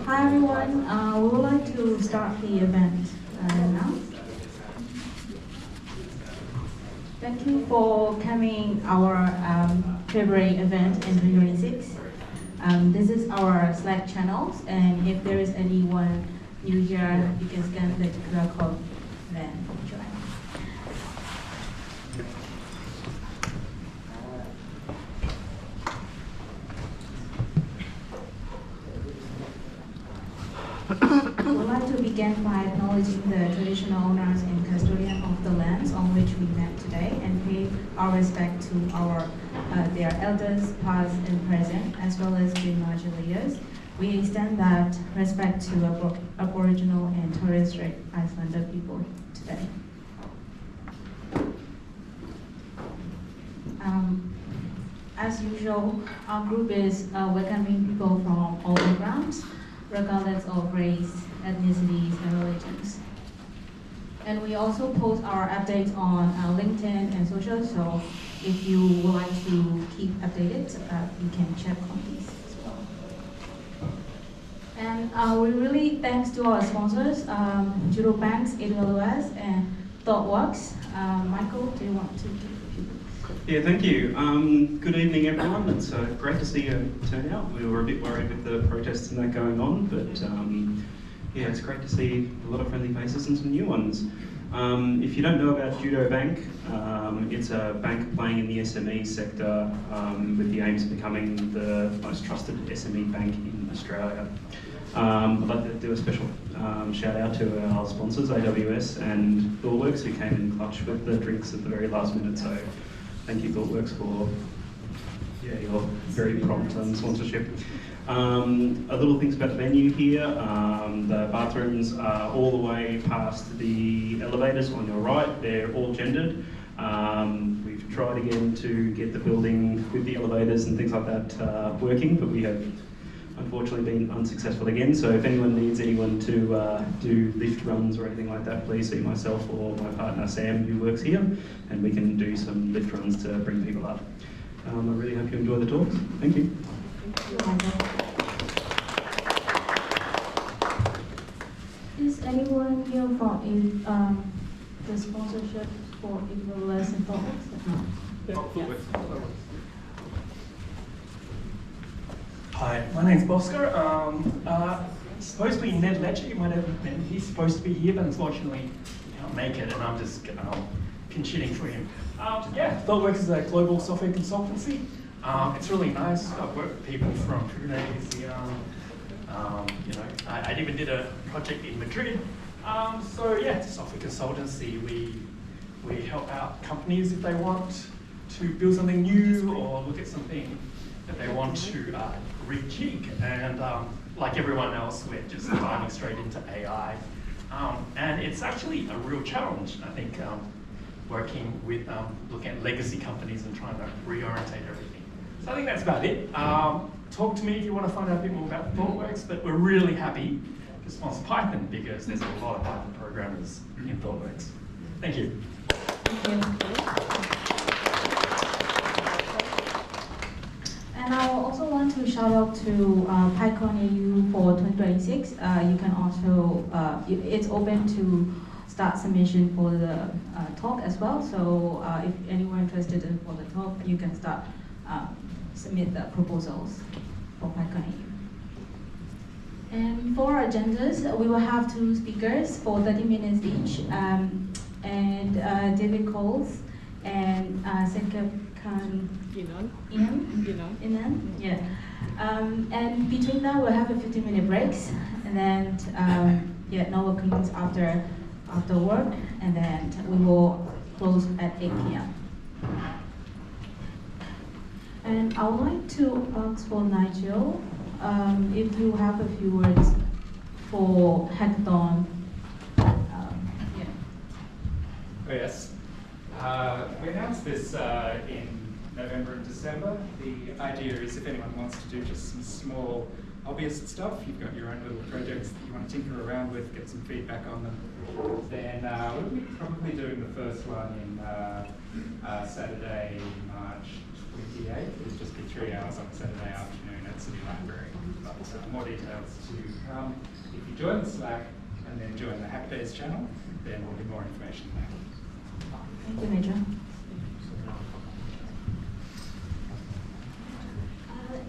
Hi everyone, we would like to start the event now. Thank you for coming our February event in 2026. This is our Slack channels, and if there is anyone new here, you can scan the QR code, then join. We would like to begin by acknowledging the traditional owners and custodians of the lands on which we met today and pay our respect to their elders, past and present, as well as the emerging leaders. We extend that respect to Aboriginal and Torres Strait Islander people today. As usual, our group is welcoming people from all backgrounds, regardless of race, ethnicities, and religions. And we also post our updates on LinkedIn and social, so if you would like to keep updated, you can check on these as well. And we really thanks to our sponsors, Judo Banks, AWS, and ThoughtWorks. Michael, do you want to give a few words? Yeah, thank you. Good evening, everyone. It's great to see you turn out. We were a bit worried with the protests and that going on, but yeah, it's great to see a lot of friendly faces and some new ones. If you don't know about Judo Bank, it's a bank playing in the SME sector with the aims of becoming the most trusted SME bank in Australia. I'd like to do a special shout out to our sponsors, AWS and ThoughtWorks, who came in clutch with the drinks at the very last minute. So thank you, ThoughtWorks, for your very prompt sponsorship. A little things about the venue here. The bathrooms are all the way past the elevators on your right. They're all gendered. We've tried again to get the building with the elevators and things like that working, but we have unfortunately been unsuccessful again. So if anyone needs anyone to do lift runs or anything like that, please see myself or my partner Sam, who works here, and we can do some lift runs to bring people up. I really hope you enjoy the talks. Thank you. Is anyone here from the sponsorship for AWS and ThoughtWorks? Hi, my name's Bosco. Supposed to be Ned Ledger, you might have met. He's supposed to be here, but unfortunately he can't make it, and I'm just pinch hitting for him. Yeah, ThoughtWorks is a global software consultancy. It's really nice. I've worked with people from Kubernetes. I even did a project in Madrid. So yeah, it's a software consultancy. We help out companies if they want to build something new or look at something that they want to rejig. And like everyone else, we're just diving straight into AI. And it's actually a real challenge, I think, working with looking at legacy companies and trying to reorientate everything. So I think that's about it. Talk to me if you want to find out a bit more about ThoughtWorks, but we're really happy to sponsor Python because there's a lot of Python programmers in ThoughtWorks. Thank you. Thank you. And I also want to shout out to PyCon EU for 2026. You can also, it's open to start submission for the talk as well. So if anyone interested in for the talk, you can start submit the proposals for PyCon EU. And for our agendas, we will have 2 speakers for 30 minutes each, and David Colls and Inan. Yeah. And between that, we'll have a 15-minute breaks, and then networking after work, and then we will close at 8 p.m. And I would like to ask for Nigel, if you have a few words for hackathon. Oh yes. We announced this in November and December. The idea is if anyone wants to do just some small hobbyist stuff, you've got your own little projects that you want to tinker around with, get some feedback on them, then we'll be probably doing the first one in Saturday, March 28th. It'll just be 3 hours on Saturday afternoon at City Library. But more details to come. If you join the Slack and then join the Happy Days channel, then there'll be more information there. Thank you, Major.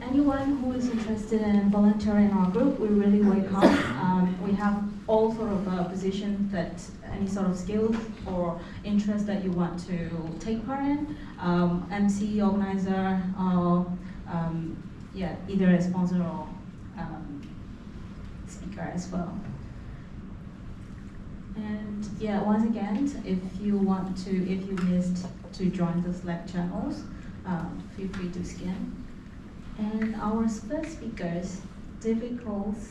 Anyone who is interested in volunteering in our group, we really welcome. We have all sort of positions that any sort of skills or interest that you want to take part in, MC, organizer, or yeah, either a sponsor or speaker as well. And yeah, once again, if you missed to join the Slack channels, feel free to scan. And our first speakers, David Colls,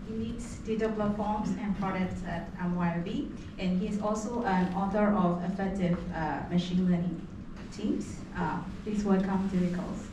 he leads data platforms and products at Microeval, and he's also an author of effective machine learning teams. Please welcome David Colls.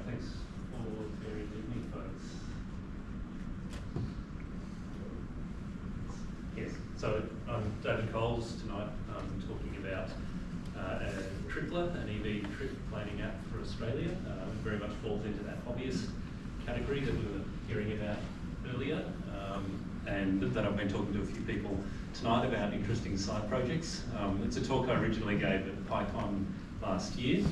Thanks for bearing with me, folks. Yes, so I'm David Colls tonight. I'm talking about a tripler, an EV trip planning app for Australia. It very much falls into that hobbyist category that we were hearing about earlier, and that I've been talking to a few people tonight about interesting side projects. It's a talk I originally gave at PyCon last year.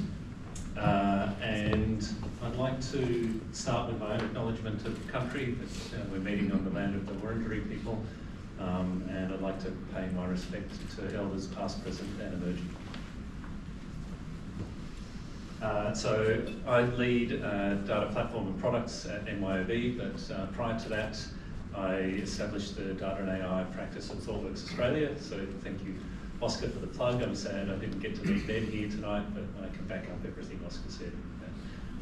And I'd like to start with my own acknowledgement of the country that we're meeting on the land of the Wurundjeri people, and I'd like to pay my respect to elders past, present and emerging. So I lead data platform and products at Microeval, but prior to that I established the data and AI practice at ThoughtWorks Australia, so thank you Bosco for the plug. I'm sad I didn't get to meet Ben here tonight, but I can back up everything Bosco said.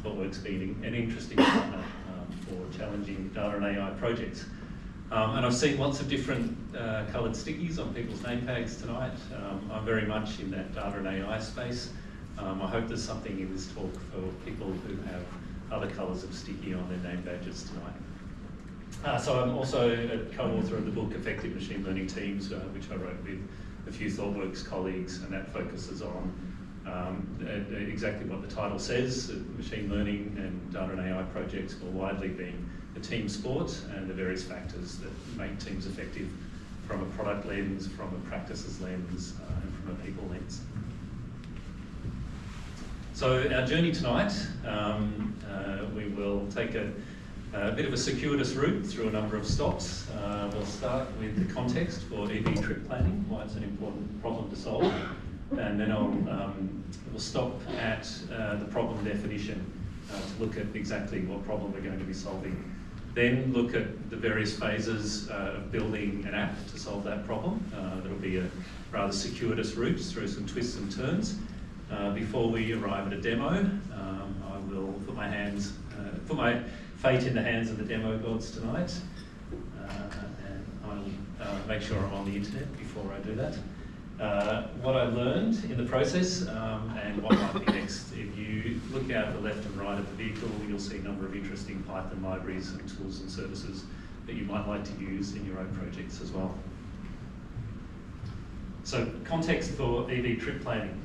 ThoughtWorks being an interesting partner for challenging data and AI projects. And I've seen lots of different coloured stickies on people's name tags tonight. I'm very much in that data and AI space. I hope there's something in this talk for people who have other colours of sticky on their name badges tonight. So I'm also a co-author of the book Effective Machine Learning Teams, which I wrote with a few ThoughtWorks colleagues, and that focuses on exactly what the title says, machine learning and data and AI projects more widely being a team sport, and the various factors that make teams effective from a product lens, from a practices lens, and from a people lens. So our journey tonight, we will take a bit of a circuitous route through a number of stops. We'll start with the context for EV trip planning, why it's an important problem to solve, and then we'll stop at the problem definition to look at exactly what problem we're going to be solving. Then look at the various phases of building an app to solve that problem. That'll be a rather circuitous route through some twists and turns. Before we arrive at a demo, I will put my fate in the hands of the demo gods tonight, and I'll make sure I'm on the internet before I do that. what I learned in the process and what might be next. If you look out the left and right of the vehicle, you'll see a number of interesting Python libraries and tools and services that you might like to use in your own projects as well. So context for EV trip planning.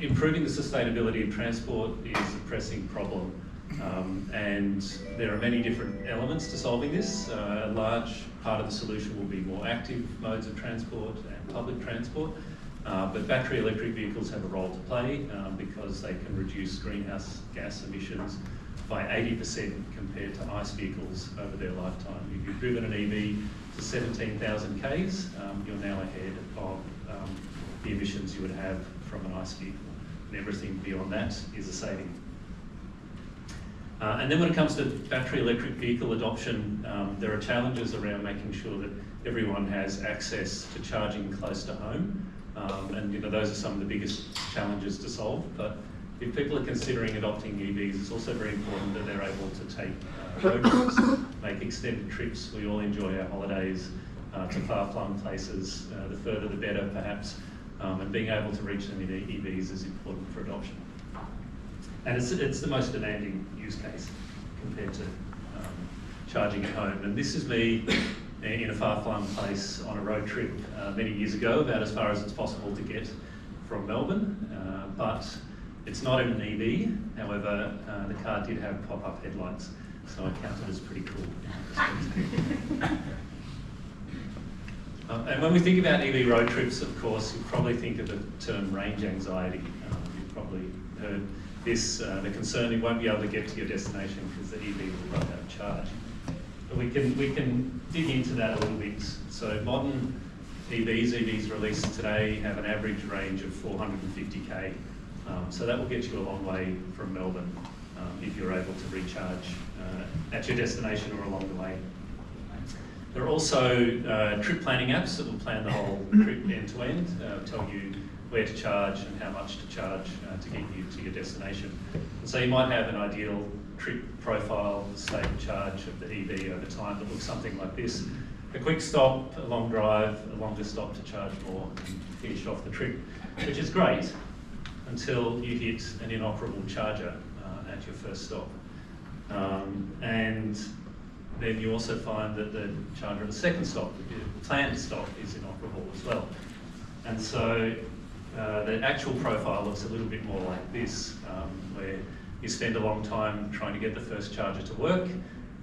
Improving the sustainability of transport is a pressing problem, and there are many different elements to solving this. A large part of the solution will be more active modes of transport and public transport, but battery electric vehicles have a role to play because they can reduce greenhouse gas emissions by 80% compared to ICE vehicles over their lifetime. If you've driven an EV to 17,000 Ks, you're now ahead of the emissions you would have from an ICE vehicle. And everything beyond that is a saving. And then when it comes to battery electric vehicle adoption, there are challenges around making sure that everyone has access to charging close to home. And those are some of the biggest challenges to solve. But if people are considering adopting EVs, it's also very important that they're able to take road trips, make extended trips. We all enjoy our holidays to far-flung places. The further the better, perhaps. And being able to reach them in EVs is important for adoption. And it's the most demanding use case compared to charging at home. And this is me in a far-flung place on a road trip many years ago, about as far as it's possible to get from Melbourne. But it's not an EV, however, the car did have pop-up headlights, so I counted as pretty cool. And when we think about EV road trips, of course, you probably think of the term range anxiety. You've probably heard this, the concern you won't be able to get to your destination because the EV will run out of charge. But we can dig into that a little bit. So modern EVs released today have an average range of 450k. So that will get you a long way from Melbourne if you're able to recharge at your destination or along the way. There are also trip planning apps that will plan the whole trip end to end, tell you where to charge and how much to charge to get you to your destination. And so you might have an ideal trip profile, state charge of the EV over time that looks something like this. A quick stop, a long drive, a longer stop to charge more, and finish off the trip, which is great until you hit an inoperable charger at your first stop. And then you also find that the charger at the second stop, the planned stop, is inoperable as well. And so the actual profile looks a little bit more like this, where you spend a long time trying to get the first charger to work,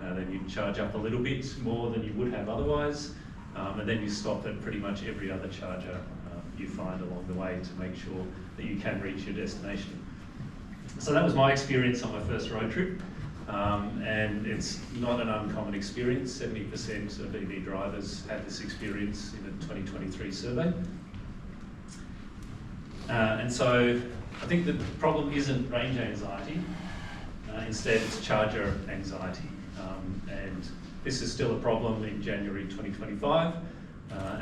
then you charge up a little bit more than you would have otherwise, and then you stop at pretty much every other charger you find along the way to make sure that you can reach your destination. So that was my experience on my first road trip. And it's not an uncommon experience. 70% of EV drivers had this experience in a 2023 survey. And so I think the problem isn't range anxiety, instead it's charger anxiety. And this is still a problem in January 2025,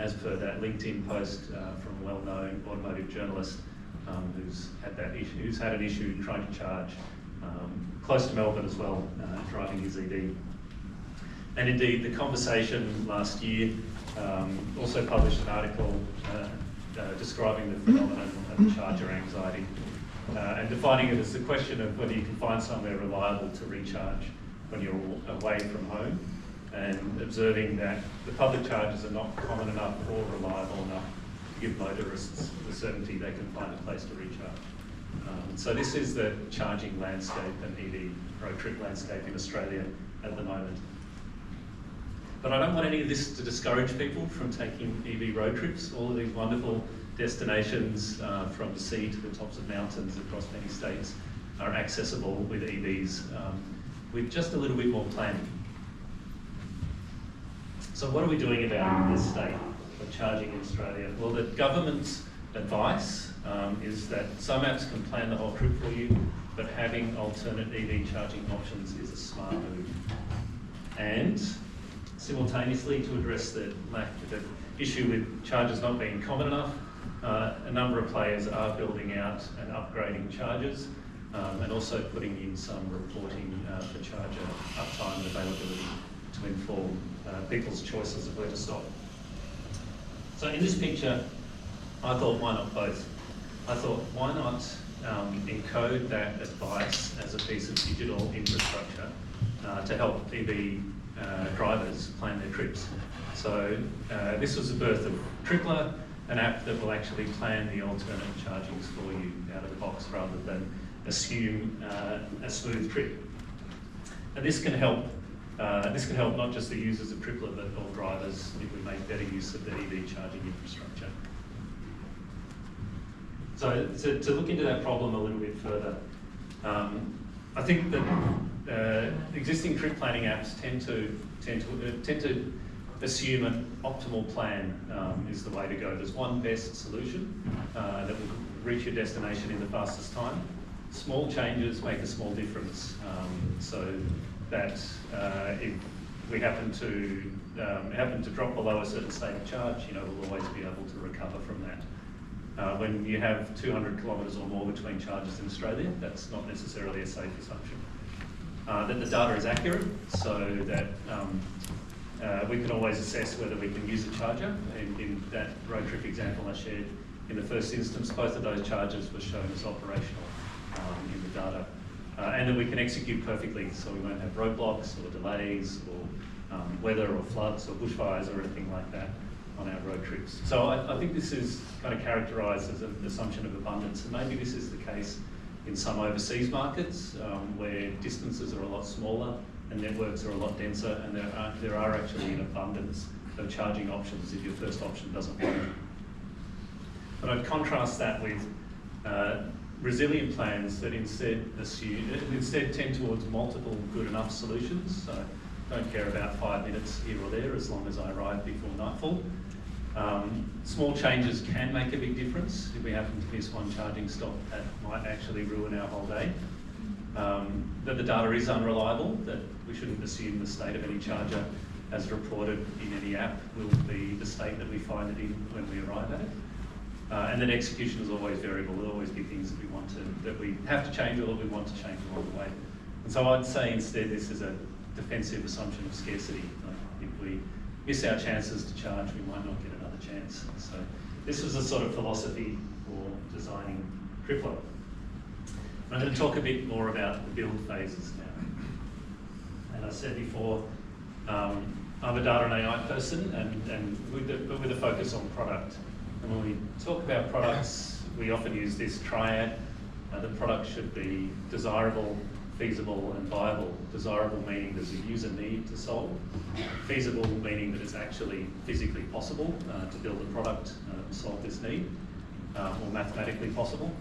as per that LinkedIn post from a well-known automotive journalist who's had an issue trying to charge close to Melbourne as well, driving his EV. And indeed, The Conversation last year also published an article describing the phenomenon of charger anxiety and defining it as the question of whether you can find somewhere reliable to recharge when you're away from home, and observing that the public chargers are not common enough or reliable enough to give motorists the certainty they can find a place to recharge. So this is the charging landscape and EV road trip landscape in Australia at the moment. But I don't want any of this to discourage people from taking EV road trips. All of these wonderful destinations from the sea to the tops of mountains across many states are accessible with EVs with just a little bit more planning. So what are we doing about this state of charging in Australia? Well, the government's advice is that some apps can plan the whole trip for you, but having alternate EV charging options is a smart move. And simultaneously, to address the issue with chargers not being common enough, a number of players are building out and upgrading chargers, and also putting in some reporting for charger uptime and availability to inform people's choices of where to stop. So in this picture, I thought, why not both? I thought, why not encode that advice as a piece of digital infrastructure to help EV drivers plan their trips. So this was the birth of Tripler, an app that will actually plan the alternate chargings for you out of the box rather than assume a smooth trip. And this can help not just the users of Tripler, but all drivers if we make better use of the EV charging infrastructure. So to look into that problem a little bit further, I think that existing trip planning apps tend to assume an optimal plan is the way to go. There's one best solution that will reach your destination in the fastest time. Small changes make a small difference, so that if we happen to drop below a certain state of charge, we'll always be able to recover from that. When you have 200 kilometres or more between charges in Australia, that's not necessarily a safe assumption. That the data is accurate, so that we can always assess whether we can use a charger. In that road trip example I shared, in the first instance, both of those chargers were shown as operational in the data. And that we can execute perfectly, so we won't have roadblocks or delays or weather or floods or bushfires or anything like that on our road trips. So I think this is kind of characterised as an assumption of abundance, and maybe this is the case in some overseas markets where distances are a lot smaller and networks are a lot denser, and there are actually an abundance of charging options if your first option doesn't work. But I'd contrast that with resilient plans that instead tend towards multiple good enough solutions. So don't care about 5 minutes here or there as long as I arrive before nightfall. Small changes can make a big difference. If we happen to miss one charging stop, that might actually ruin our whole day. That the data is unreliable, that we shouldn't assume the state of any charger as reported in any app will be the state that we find it in when we arrive at it. And that execution is always variable. There'll always be things that we have to change or that we want to change along the way. And so I'd say instead this is a defensive assumption of scarcity. Like if we miss our chances to charge, we might not get another chance. So this was a sort of philosophy for designing Tripler. I'm going to talk a bit more about the build phases now. And I said before, I'm a data and AI person, but with a focus on product. And when we talk about products, we often use this triad. The product should be desirable, feasible and viable. Desirable meaning there's a user need to solve. Feasible meaning that it's actually physically possible to build a product to solve this need, or mathematically possible.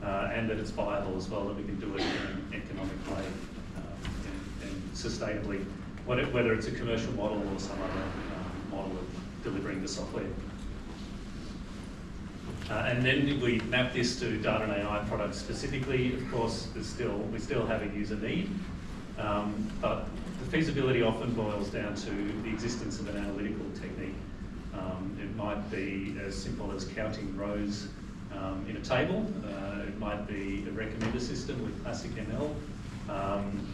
And that it's viable as well, that we can do it in an economic way and sustainably, whether it's a commercial model or some other model of delivering the software. And then we map this to data and AI products specifically. Of course, we still have a user need, but the feasibility often boils down to the existence of an analytical technique. It might be as simple as counting rows in a table. It might be a recommender system with classic ML,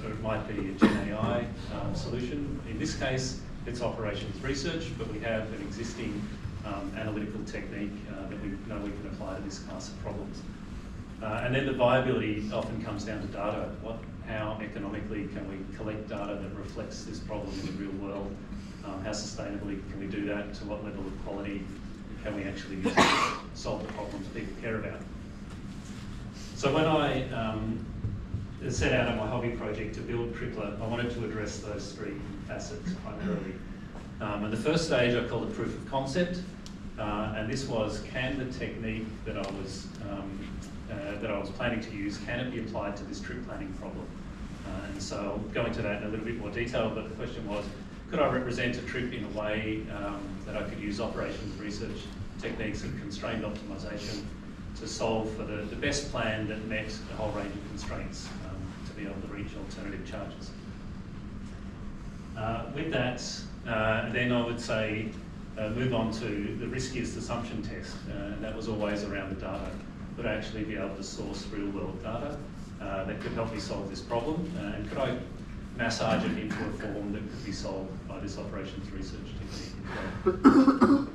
or it might be a Gen AI solution. In this case, it's operations research, but we have an existing analytical technique that we know we can apply to this class of problems. And then the viability often comes down to data. How economically can we collect data that reflects this problem in the real world? How sustainably can we do that? To what level of quality can we actually use to solve the problems people care about? So when I set out on my hobby project to build Tripler, I wanted to address those three facets primarily. And the first stage I called a proof of concept, and this was, can the technique that I was planning to use, can it be applied to this trip planning problem? And so I'll go into that in a little bit more detail, but the question was, could I represent a trip in a way that I could use operations research techniques and constrained optimization to solve for the best plan that met a whole range of constraints to be able to reach alternative charges. With that, then I would say move on to the riskiest assumption test, and that was always around the data. Could I actually be able to source real-world data that could help me solve this problem, and could I massage it into a form that could be solved by this operations research technique?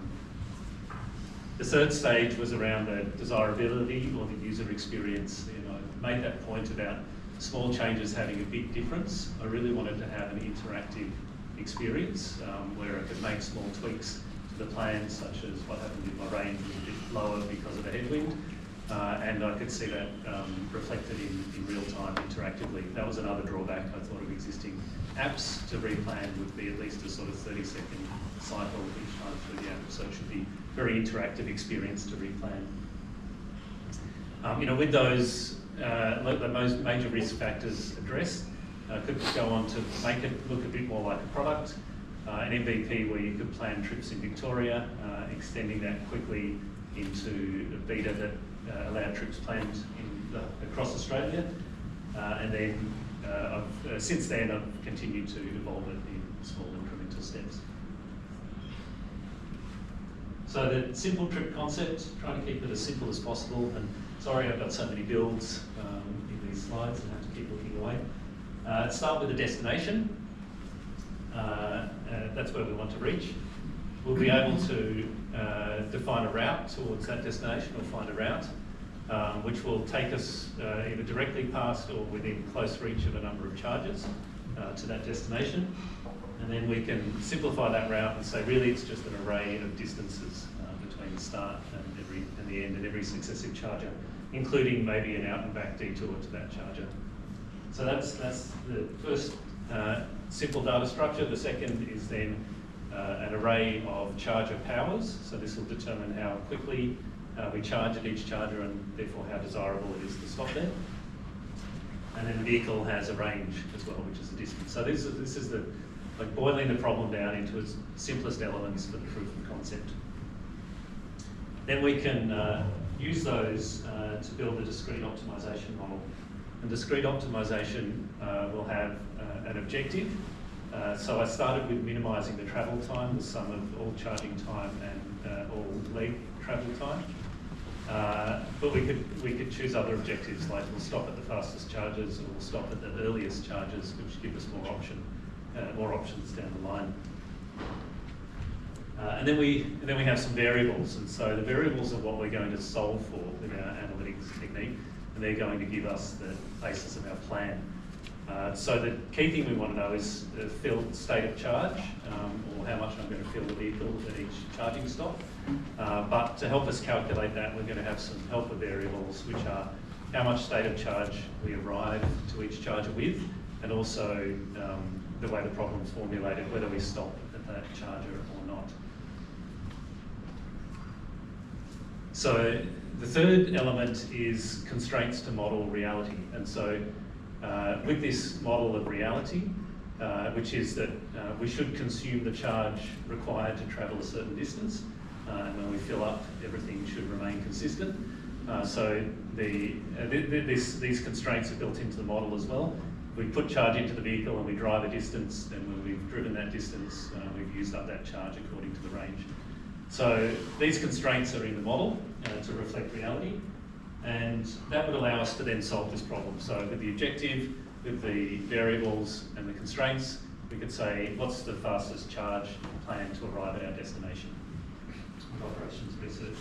The third stage was around the desirability or the user experience. I made that point about small changes having a big difference. I really wanted to have an interactive experience where I could make small tweaks to the plan, such as what happened if my range was a bit lower because of a headwind, and I could see that reflected in real time interactively. That was another drawback I thought of existing apps. To replan would be at least a sort of 30-second cycle each time through the app, so it should be a very interactive experience to replan. With those the most major risk factors addressed, could go on to make it look a bit more like a product. An MVP where you could plan trips in Victoria, extending that quickly into a beta that allowed trips planned across Australia. And then since then I've continued to evolve it in small incremental steps. So the simple trip concept, trying to keep it as simple as possible. And sorry, I've got so many builds in these slides and have to keep looking away. Start with a destination. That's where we want to reach. We'll be able to define a route towards that destination, or find a route, which will take us either directly past or within close reach of a number of charges to that destination. And then we can simplify that route and say really it's just an array of distances between the start and the end and every successive charger, including maybe an out and back detour to that charger. So that's the first simple data structure. The second is then an array of charger powers. So this will determine how quickly we charge at each charger and therefore how desirable it is to stop there. And then the vehicle has a range as well, which is the distance. So this is the boiling the problem down into its simplest elements for the proof of concept. Then we can use those to build a discrete optimization model. And discrete optimization will have an objective. So I started with minimizing the travel time, the sum of all charging time and all leg travel time. But we could choose other objectives, like we'll stop at the fastest charges, or we'll stop at the earliest charges, which give us more options down the line. And then we have some variables, and so the variables are what we're going to solve for with our analytics technique, and they're going to give us the basis of our plan. So the key thing we want to know is the filled state of charge, or how much I'm going to fill the vehicle at each charging stop. But to help us calculate that, we're going to have some helper variables, which are how much state of charge we arrive to each charger with, and also the way the problem's formulated, whether we stop at that charger or not. So the third element is constraints to model reality. And so with this model of reality, which is that we should consume the charge required to travel a certain distance, and when we fill up, everything should remain consistent. So these constraints are built into the model as well. We put charge into the vehicle and we drive a distance, and when we've driven that distance, we've used up that charge according to the range. So these constraints are in the model to reflect reality, and that would allow us to then solve this problem. So with the objective, with the variables and the constraints, we could say, what's the fastest charge plan to arrive at our destination with operations research.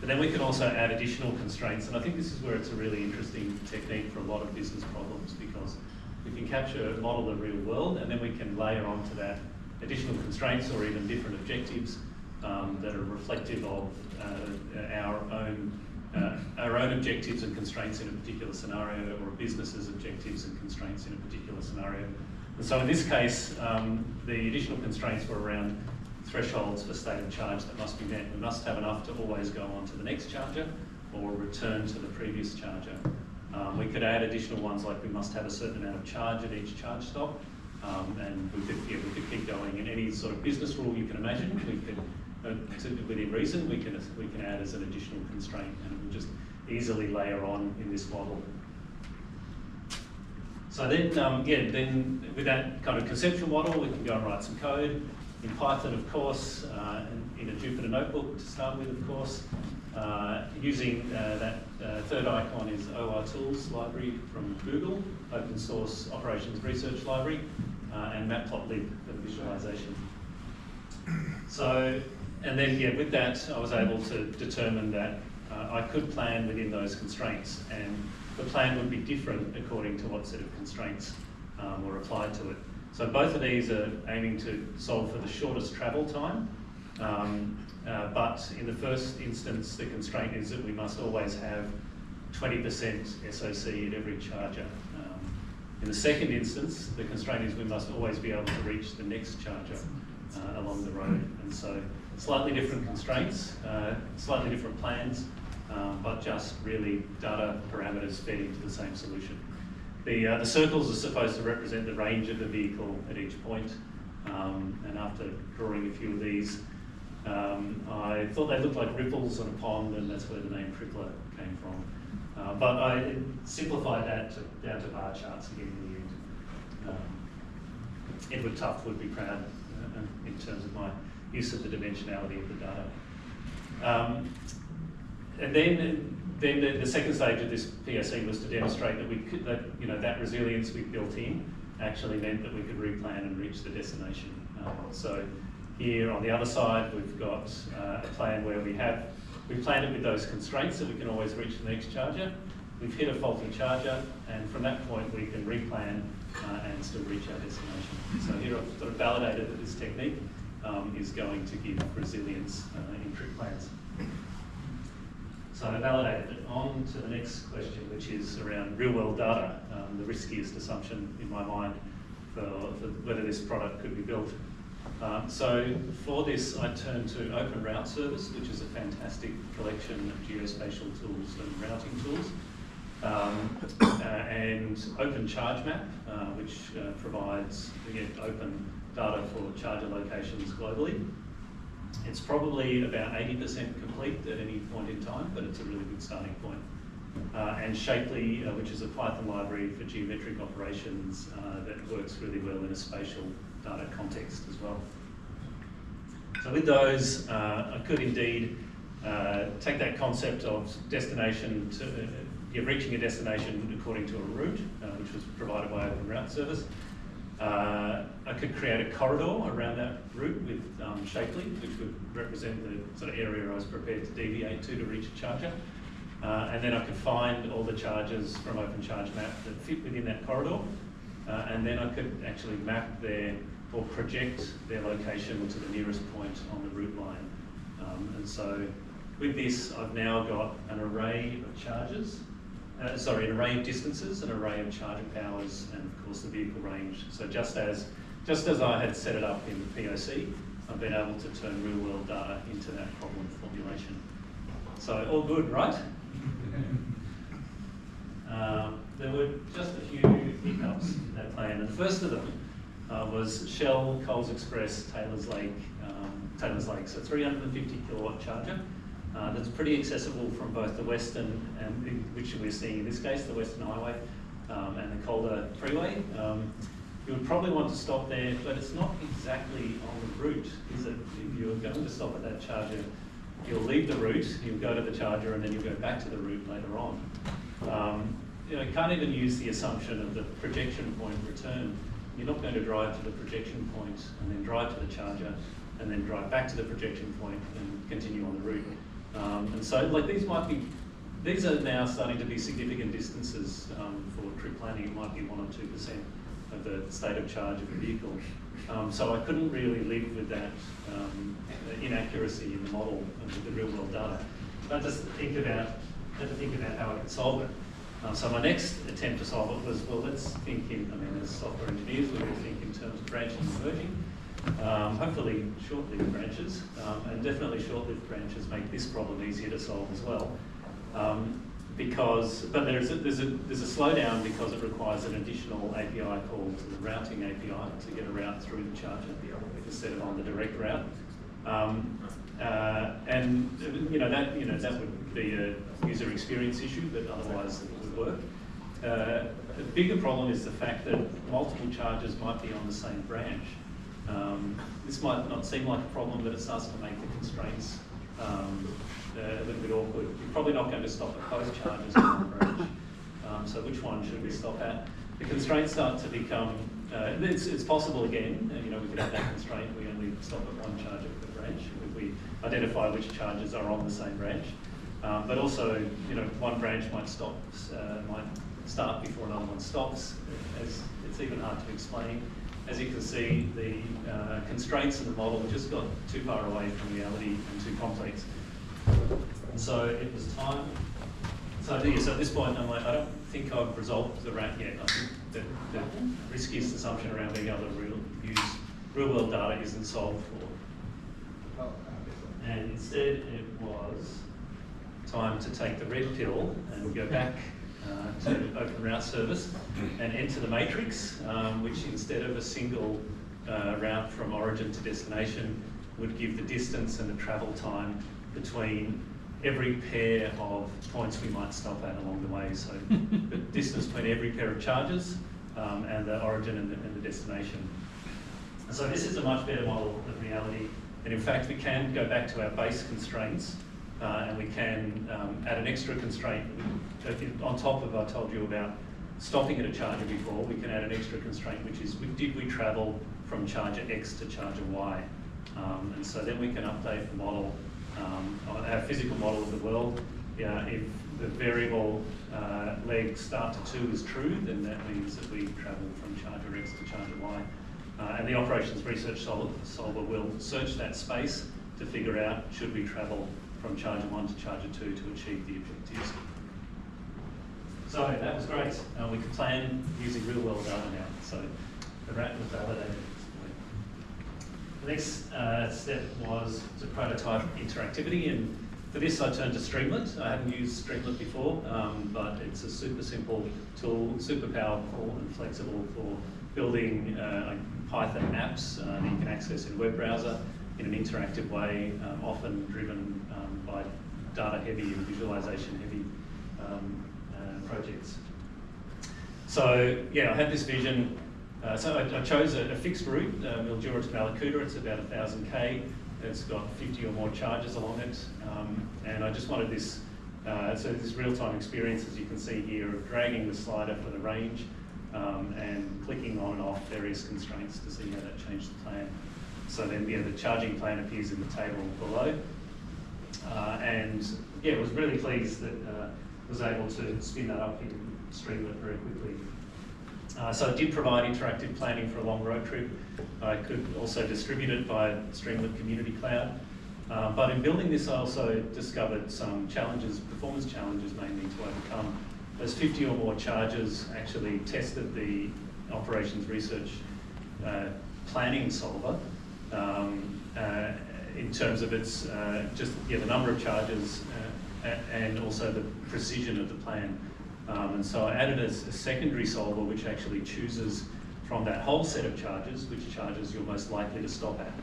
But then we can also add additional constraints, and I think this is where it's a really interesting technique for a lot of business problems, because we can capture a model of the real world, and then we can layer onto that additional constraints or even different objectives that are reflective of our own objectives and constraints in a particular scenario, or a business's objectives and constraints in a particular scenario. And so in this case, the additional constraints were around thresholds for state of charge that must be met. We must have enough to always go on to the next charger or return to the previous charger. We could add additional ones, like we must have a certain amount of charge at each charge stop, and we could keep going. In any sort of business rule you can imagine, we could, within reason, we can add as an additional constraint, and it will just easily layer on in this model. So then, then with that kind of conceptual model, we can go and write some code in Python, of course, and in a Jupyter notebook to start with, of course. Using that third icon is OR Tools library from Google, open source operations research library, and Matplotlib for visualization. So And then, yeah, with that, I was able to determine that I could plan within those constraints, and the plan would be different according to what set of constraints were applied to it. So both of these are aiming to solve for the shortest travel time, but in the first instance, the constraint is that we must always have 20% SOC at every charger. In the second instance, the constraint is we must always be able to reach the next charger along the road. And so slightly different constraints, slightly different plans, but just really data parameters fed into the same solution. The circles are supposed to represent the range of the vehicle at each point. And after drawing a few of these, I thought they looked like ripples on a pond, and that's where the name Trickler came from. But I simplified that down to bar charts again in the end. Edward Tufte would be proud in terms of my use of the dimensionality of the data. And then the second stage of this POC was to demonstrate that we could, that resilience we built in actually meant that we could replan and reach the destination. So here on the other side, we've got a plan where we planned it with those constraints so we can always reach the next charger. We've hit a faulty charger, and from that point we can replan and still reach our destination. So here I've sort of validated that this technique is going to give resilience in trip plans. So I validated it. On to the next question, which is around real-world data, the riskiest assumption in my mind for whether this product could be built. So for this, I turned to Open Route Service, which is a fantastic collection of geospatial tools and routing tools, and Open Charge Map, which provides, again, open data for charger locations globally. It's probably about 80% complete at any point in time, but it's a really good starting point. And Shapely, which is a Python library for geometric operations that works really well in a spatial data context as well. So with those, I could indeed take that concept of destination to reaching a destination according to a route, which was provided by Open Route Service. I could create a corridor around that route with Shapely, which would represent the sort of area I was prepared to deviate to reach a charger. And then I could find all the chargers from Open Charge Map that fit within that corridor. And then I could actually map or project their location to the nearest point on the route line. And so with this, I've now got an array of chargers, an array of distances, an array of charging powers, and of course the vehicle range. So just as I had set it up in the POC, I've been able to turn real world data into that problem formulation. So all good, right? There were just a few hiccups in that plan, and the first of them was Shell, Colls Express, Taylor's Lake, so 350 kilowatt charger. That's pretty accessible from both the Western, and which we're seeing in this case, the Western Highway and the Calder Freeway. You would probably want to stop there, but it's not exactly on the route, is it? If you're going to stop at that charger, you'll leave the route, you'll go to the charger, and then you'll go back to the route later on. You can't even use the assumption of the projection point return. You're not going to drive to the projection point and then drive to the charger and then drive back to the projection point and continue on the route. And so these are now starting to be significant distances for trip planning. It might be 1 or 2% of the state of charge of a vehicle. So I couldn't really live with that inaccuracy in the model of the real world data. But just think about how I could solve it. So my next attempt to solve it was, well, let's think as software engineers, we will think in terms of branches and merging. Hopefully short-lived branches, and definitely short-lived branches make this problem easier to solve as well. But there's a slowdown because it requires an additional API call to the routing API to get a route through the charger instead of on the direct route. And that would be a user experience issue, but otherwise it would work. The bigger problem is the fact that multiple chargers might be on the same branch. This might not seem like a problem, but it starts to make the constraints a little bit awkward. You're probably not going to stop at both chargers on one branch. So which one should we stop at? the constraints start to become, it's possible again, we could have that constraint, we only stop at one charger per branch if we identify which chargers are on the same branch. But also, one branch might start before another one stops. It's even hard to explain. As you can see, the constraints in the model just got too far away from reality and too complex. And so it was time. So at this point, I'm like, I don't think I've resolved the RAT yet. I think that the riskiest assumption around being able to use real-world data isn't solved for. And instead, it was time to take the red pill and go back to Open Route Service and enter the matrix, which instead of a single route from origin to destination would give the distance and the travel time between every pair of points we might stop at along the way. So the distance between every pair of charges and the origin and the destination. And so this is a much better model of reality. And in fact, we can go back to our base constraints and we can add an extra constraint. On top of, I told you about stopping at a charger before, we can add an extra constraint, which is, did we travel from charger X to charger Y? And so then we can update the model, our physical model of the world. If the variable leg start to 2 is true, then that means that we travel from charger X to charger Y. And the operations research solver will search that space to figure out should we travel from charger 1 to charger 2 to achieve the objectives. So that was great. We could plan using real world data now. So the RAT was validated at this point. The next step was to prototype interactivity, and for this I turned to Streamlit. I hadn't used Streamlit before, but it's a super simple tool, super powerful and flexible for building Python apps that you can access in a web browser in an interactive way, often driven by data-heavy and visualization-heavy projects. So yeah, I had this vision. So I chose a fixed route, Mildura to Malakuta. It's about 1,000 K. It's got 50 or more charges along it, and I just wanted this. So this real-time experience, as you can see here, of dragging the slider for the range and clicking on and off various constraints to see how that changed the plan. So then, the charging plan appears in the table below, and yeah, I was really pleased that was able to spin that up in Streamlit very quickly. So it did provide interactive planning for a long road trip. I could also distribute it via Streamlit Community Cloud. But in building this, I also discovered some challenges, performance challenges mainly to overcome. Those 50 or more charges actually tested the operations research planning solver in terms of its the number of charges and also the precision of the plan. And so I added a secondary solver which actually chooses from that whole set of charges which charges you're most likely to stop at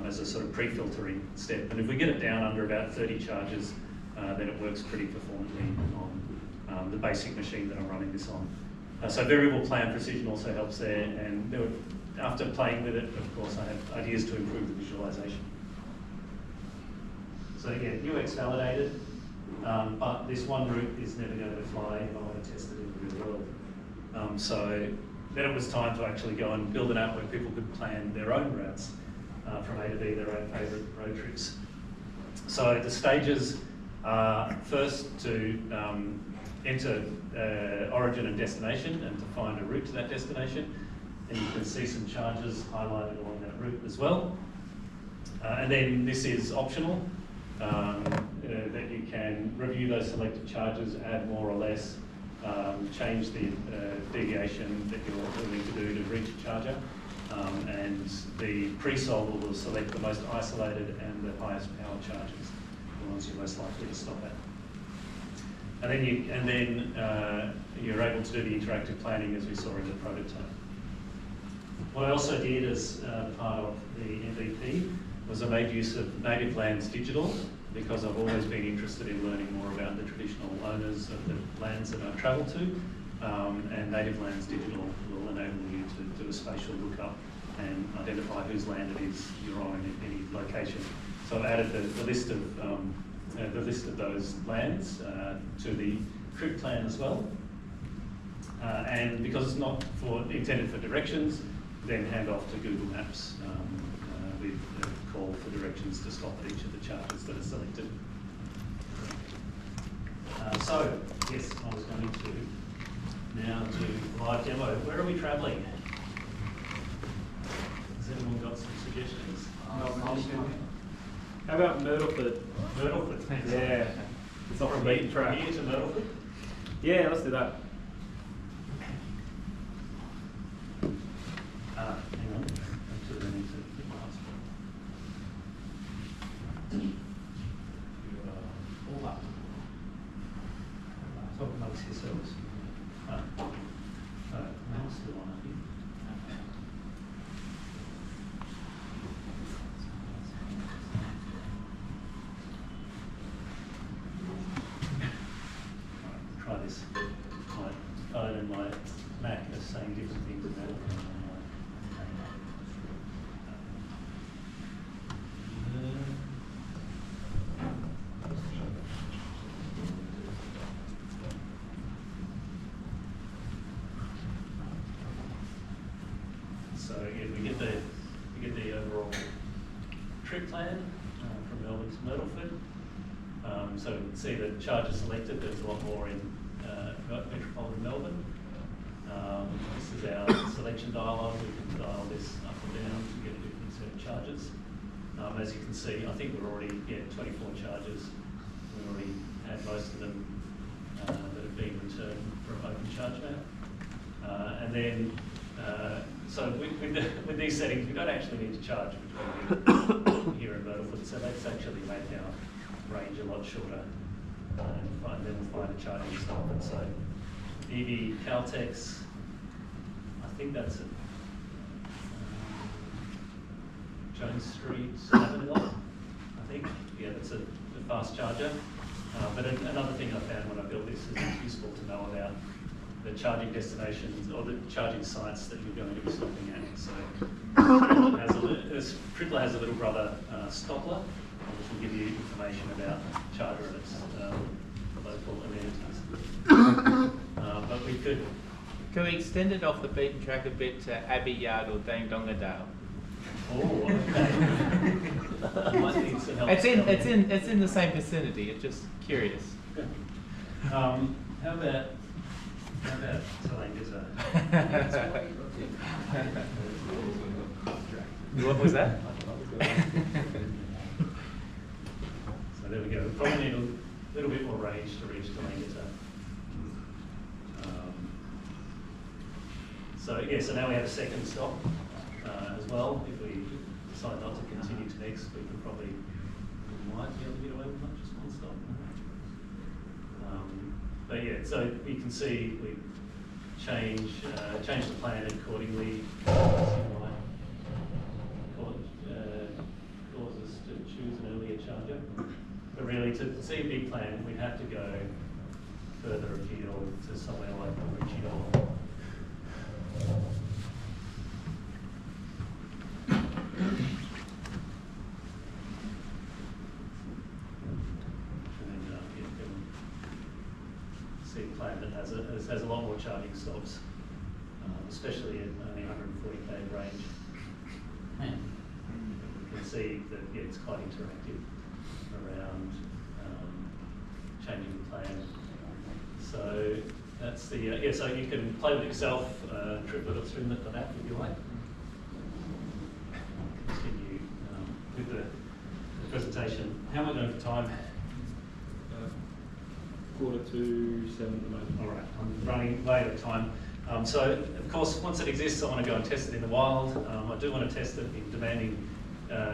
as a sort of pre-filtering step. And if we get it down under about 30 charges, then it works pretty performantly on the basic machine that I'm running this on. So variable plan precision also helps there, and after playing with it, of course, I have ideas to improve the visualization. So again, UX validated, but this one route is never going to fly if I want to test it in the real world. So then it was time to actually go and build an app where people could plan their own routes from A to B, their own favourite road trips. So the stages are first to enter origin and destination and to find a route to that destination. And you can see some charges highlighted along that route as well. And then this is optional, that you can review those selected charges, add more or less, change the deviation that you're willing to do to reach a charger. And the pre-solver will select the most isolated and the highest power charges, the ones you're most likely to stop at. And then you're able to do the interactive planning as we saw in the prototype. What I also did as part of the MVP was I made use of Native Lands Digital, because I've always been interested in learning more about the traditional owners of the lands that I've travelled to. And Native Lands Digital will enable you to do a spatial lookup and identify whose land it is you're on in any location. So I've added the list of those lands to the trip plan as well. And because it's not intended for directions, then hand off to Google Maps with a call for directions to stop at each of the charges that are selected. So, yes, I was going to now do a live demo. Where are we travelling? Has anyone got some suggestions? How about Myrtleford? Myrtleford. Yeah, it's off the beaten track. From here to Myrtleford? Yeah, let's do that. Hang on. Actually, I need to get my hotspot. You are all up. Talk amongst yourselves. Mouse still on, I think. Try this. My phone and my Mac are saying different things about it. So again, we get the overall trip plan from Melbourne to Myrtleford. So we can see the charges selected. There's a lot more in metropolitan Melbourne. This is our selection dialog. We can dial this up and down to get a different set of charges. As you can see, I think we're already 24 charges. We already had most of them that have been returned from Open Charge Map. And then, so with these settings, we don't actually need to charge between here and Myrtleford, so that's actually made our range a lot shorter. And then we'll find a charging stop. And so EV Caltex, I think that's it. Jones Street, Avenue, I think. Yeah, that's a fast charger. But another thing I found when I built this is it's useful to know about the charging destinations or the charging sites that you're going to be stopping at. So Tripler has a little brother, Stoppler, which will give you information about charger and its local amenities. But we could... Can we extend it off the beaten track a bit to Abbey Yard or Dangdongadale? Oh, okay. Might need some help. It's in the same vicinity. It's just curious. How about Tallangatta? What was that? So there we go. We probably need a little bit more range to reach Tallangatta. So now we have a second stop as well. If we decide not to continue to next, we might be able to get away with not just one stop. But yeah, so you can see we change the plan accordingly. Cause us to choose an earlier charger. But really, to see a big plan, we'd have to go further afield to somewhere like Microeval. See a plan that has a lot more charging stops, especially at only 140k range. You can see that it's quite interactive around changing the plan. So that's the so you can play with it yourself, tripler.streamlit.app if you like. Continue with the presentation. How am I doing for time? 6:45 at the moment. All right, I'm running way out of time. So, of course, once it exists, I want to go and test it in the wild. I do want to test it in demanding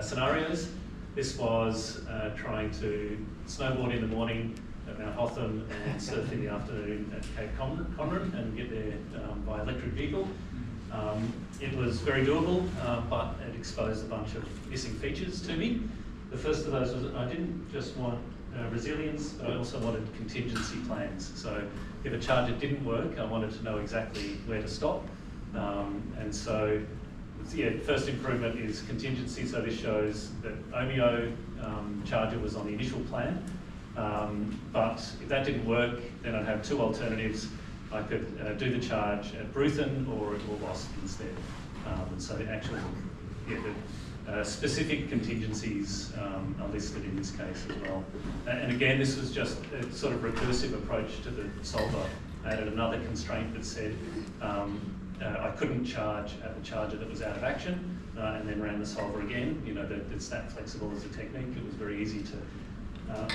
scenarios. This was trying to snowboard in the morning at Mount Hotham and surf in the afternoon at Cape Conran and get there by electric vehicle. It was very doable, but it exposed a bunch of missing features to me. The first of those was I didn't just want resilience, but I also wanted contingency plans. So if a charger didn't work, I wanted to know exactly where to stop. And so, yeah, first improvement is contingency. So this shows that Omeo charger was on the initial plan. But if that didn't work, then I'd have two alternatives. I could do the charge at Bruthen or at Lost instead. And so actually, yeah, the specific contingencies are listed in this case as well. And again, this was just a sort of recursive approach to the solver. I added another constraint that said I couldn't charge at the charger that was out of action, and then ran the solver again. You know, that it's that flexible as a technique. It was very easy to,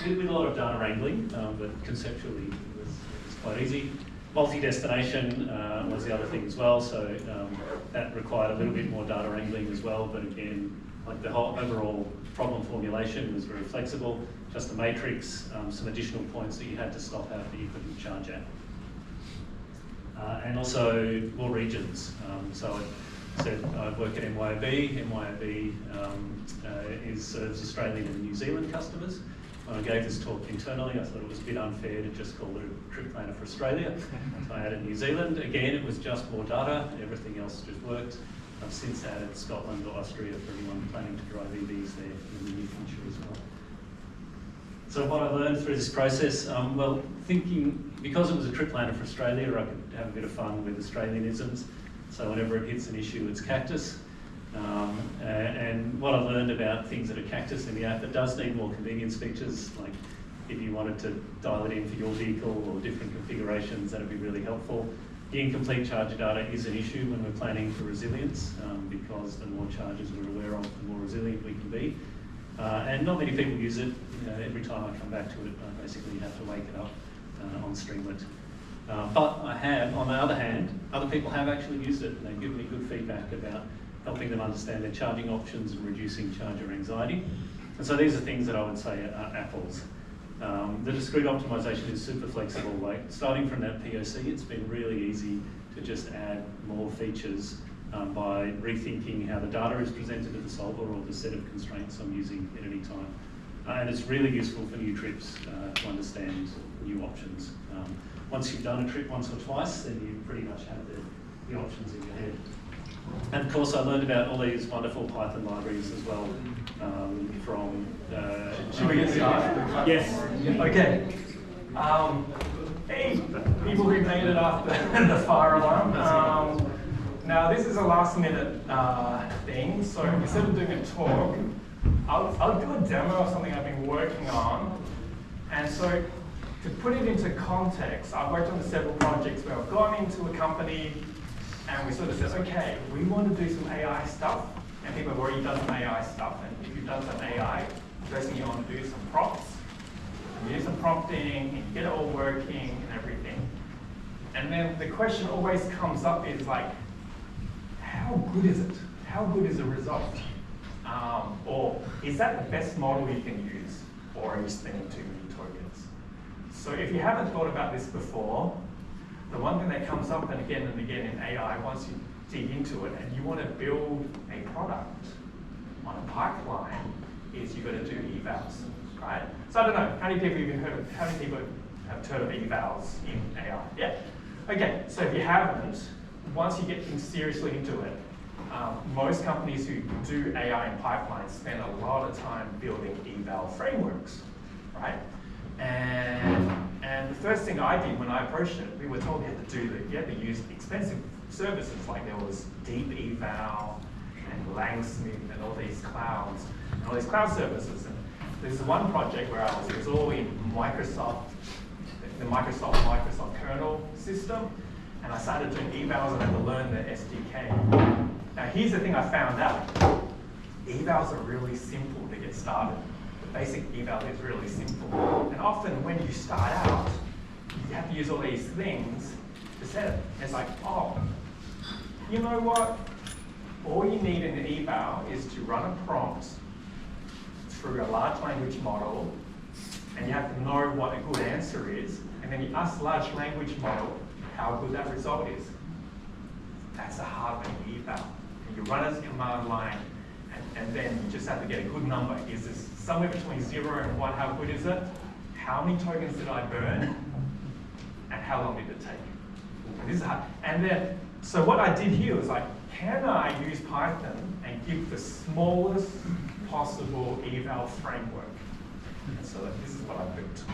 with a lot of data wrangling, but conceptually it was quite easy. Multi-destination was the other thing as well, so that required a little bit more data wrangling as well, but again, like the whole overall problem formulation was very flexible, just a matrix, some additional points that you had to stop at that you couldn't charge at. And also more regions. So I said I work at MYOB. MYOB serves Australian and New Zealand customers. When I gave this talk internally, I thought it was a bit unfair to just call it a trip planner for Australia. So I added New Zealand. Again, it was just more data. Everything else just worked. I've since added Scotland or Austria for anyone planning to drive EVs there in the near future as well. So what I learned through this process, well, thinking, because it was a trip planner for Australia, I could have a bit of fun with Australianisms. So whenever it hits an issue, it's cactus. And what I learned about things that are cactus in the app, it does need more convenience features, like if you wanted to dial it in for your vehicle or different configurations, that'd be really helpful. The incomplete charger data is an issue when we're planning for resilience, because the more chargers we're aware of, the more resilient we can be. And not many people use it. Every time I come back to it, I basically have to wake it up on Streamlit. But I have, on the other hand, other people have actually used it, and they give me good feedback about helping them understand their charging options and reducing charger anxiety. And so these are things that I would say are apples. The discrete optimization is super flexible. Like starting from that POC, it's been really easy to just add more features by rethinking how the data is presented to the solver or the set of constraints I'm using at any time. And it's really useful for new trips to understand new options. Once you've done a trip once or twice, then you pretty much have the options in your head. And of course, I learned about all these wonderful Python libraries as well from... Should we get started? Yes. Okay. Hey, people who made it after the fire alarm. Now, this is a last-minute thing, so instead of doing a talk, I'll do a demo of something I've been working on. And so, to put it into context, I've worked on several projects where I've gone into a company and we sort of said, okay, we want to do some AI stuff, and people have already done some AI stuff. And if you've done some AI, the first thing you want to do is some prompts. And you do some prompting, and you get it all working and everything. And then the question always comes up is like, how good is it? How good is the result? Or is that the best model you can use? Or are you spending too many tokens? So if you haven't thought about this before, the one thing that comes up and again in AI, once you dig into it and you want to build a product on a pipeline, is you've got to do evals, right? So I don't know, how many people have heard of evals in AI? Yeah. Okay, so if you haven't, once you get things seriously into it, most companies who do AI in pipelines spend a lot of time building eval frameworks, right? And the first thing I did when I approached it, we were told you had to use expensive services, like there was Deep Eval and Langsmith and all these clouds, and all these cloud services. And there's one project where it was all in Microsoft, the Microsoft kernel system, and I started doing evals and I had to learn the SDK. Now here's the thing I found out. Evals are really simple to get started. Basic eval is really simple. And often when you start out, you have to use all these things to set it. It's like, oh, you know what? All you need in an eval is to run a prompt through a large language model, and you have to know what a good answer is, and then you ask the large language model how good that result is. That's a hard thing eval. And you run it as a command line, and then you just have to get a good number. Is this somewhere between 0 and 1, how good is it? How many tokens did I burn? And how long did it take? And this is hard. And then, so what I did here was like, can I use Python and give the smallest possible eval framework? And so this is what I built.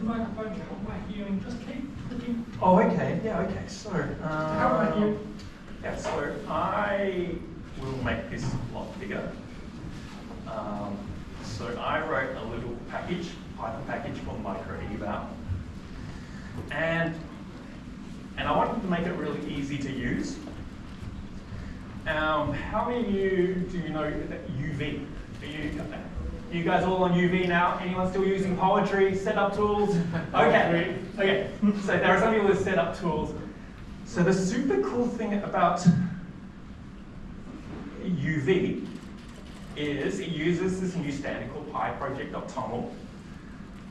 the microphone to help my hearing. Just keep clicking. Oh, okay. Yeah, okay. So, How about you? yeah, so I will make this a lot bigger. So I wrote a little package, Python package for Microeval. And I wanted to make it really easy to use. How many of you do you know that UV? You guys all on UV now? Anyone still using poetry, setup tools? Okay, okay. So there are some people with setup tools. So the super cool thing about UV is it uses this new standard called PyProject.toml.